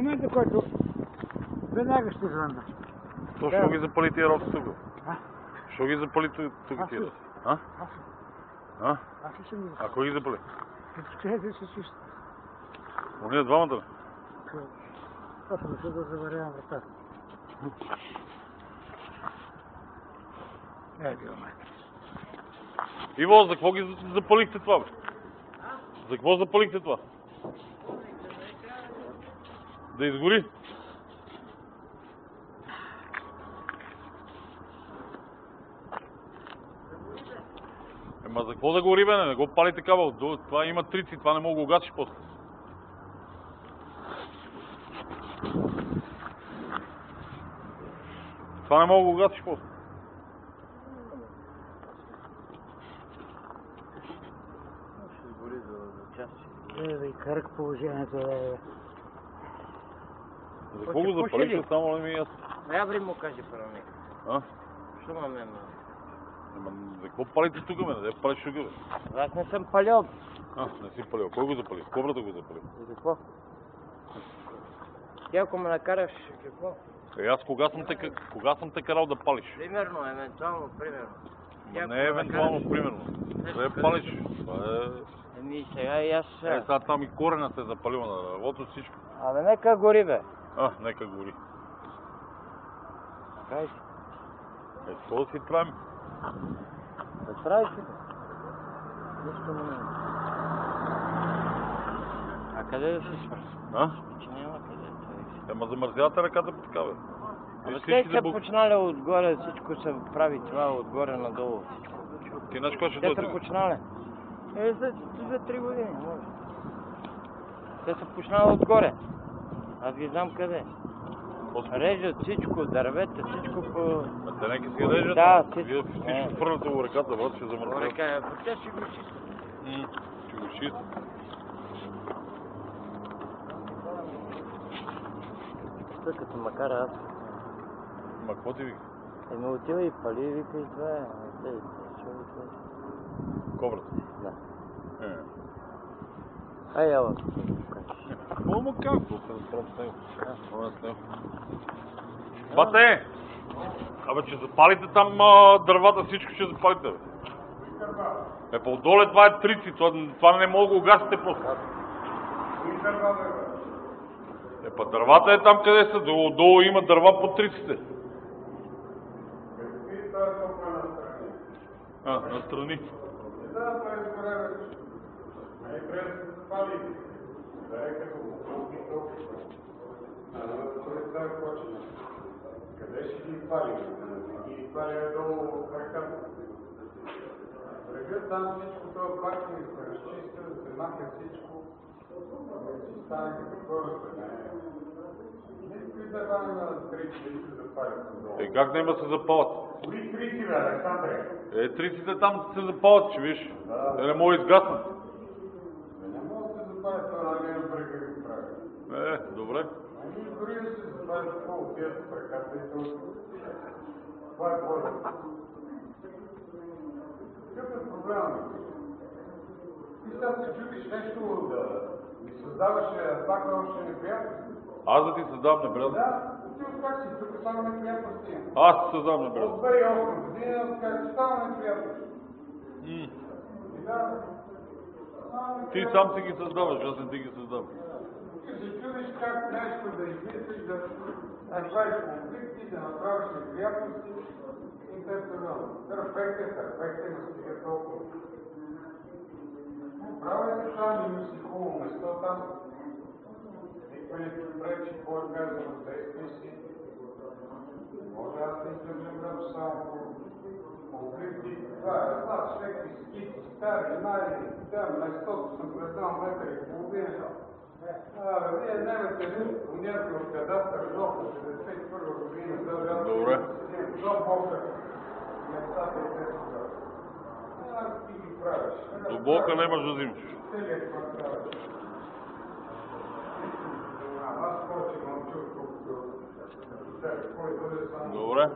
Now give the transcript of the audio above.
момента, който веднага ще звънна. То ще ги запали тия роци тук? Що ги запали тук тия роци? Аз ли съм ги запали? А кой ги запали? Чакайте се чисто. Уния двамата ли? Това съм ще да заварявам вратата. Иво, за какво ги запалихте това, бе? За какво запалихте това? Да изгори? Ема за какво да гори, бе? Не го пали такава. Това има трици, това не мога да го гасиш после. Това не мога да го гасиш после. Ще сгори за час. Да и кръг положението да е. За какво го запалиш, само не ми е ясно. Ябри му кажи първо нека. Що ма ме За какво палите тук, бе? Не палиш тук, бе? Аз не съм палил. Не си палил. Кой го запали? Кобрата го запали. За какво? Ти ако ме накараш, какво? Аз кога съм те карал да палиш? Примерно, евентуално, примерно. Не е евентуално, примерно. Да я палиш. Това е... Еми сега и аз... Сега там и корена се е запалила на дървото, всичко. Абе, нека гори, бе. Нека гори. Кай си. Какво да си правим? Да прави си, бе. Нищо не е. А къде да се свърши? Че няма къде. Ема замързявате ръката по така, бе. Абе, те са починали отгоре, всичко се прави това, отгоре надолу, всичко. Ти знаеш кой ще Те дойде? са починали. За 3 години, може. Те са починали отгоре. Аз ги знам къде. Режат всичко, дървета, всичко по... А те нека си режат? Да, Вие всичко фърнете в ръката, брат, ще замързявате. Река, те ще го чистят. Ще го чистят. Той като макар аз. Ма какво ти вика? Еми отива и пали, вика и това е. Кобрата? Да. Ай, ела. Какво му как? Тук да спрем с него. Това с него. Бате! Абе, че запалите там дървата, всичко ще запалите, бе. По-доле това е трици, това не мога да го гасите просто. Дървата е там къде са, долу има дърва по триците. Настрани. Къде ще ги пали? Ги пали долу в ръката. Брега там всичко това паркинг се разчиста, се маха всичко. Си стане като хората. Никой да вам на триците да запалят долу. Как няма да се запалят? Кои трици, бе, Александре? Триците там се запалят, че виж. Те не могат да изгаснат. Не могат да се запалят, това на мен брега ги прави. Добре. Дори да се запалят това отият в ръката и толкова. Това е Боже. Какъв е проблемът? Ти сега се чудиш нещо да ми създаваш пак още неприятности. Аз да ти създавам неприятности? Да, ти от как си тук само неприятности. Аз ти създавам неприятности. От 2008 година, от как си само неприятности. Ти сам си ги създаваш, аз не ти ги създавам. Ти се чудиш как нещо да измислиш, да направиш конфликти, да направиш неприятности. Търпете, не стига толкова. Право е това минус и хубаво место там. Никой не ти пречи, кой е казано действие си. Може аз да издържам брато само конфликти. Това е, знаш, някакви скити, стари, мали, там местото съм предал метър и половина. Вие немете някой от кадастър до 51 година. Добре. До Бога. До Бока нямаш да взимаш. Добре.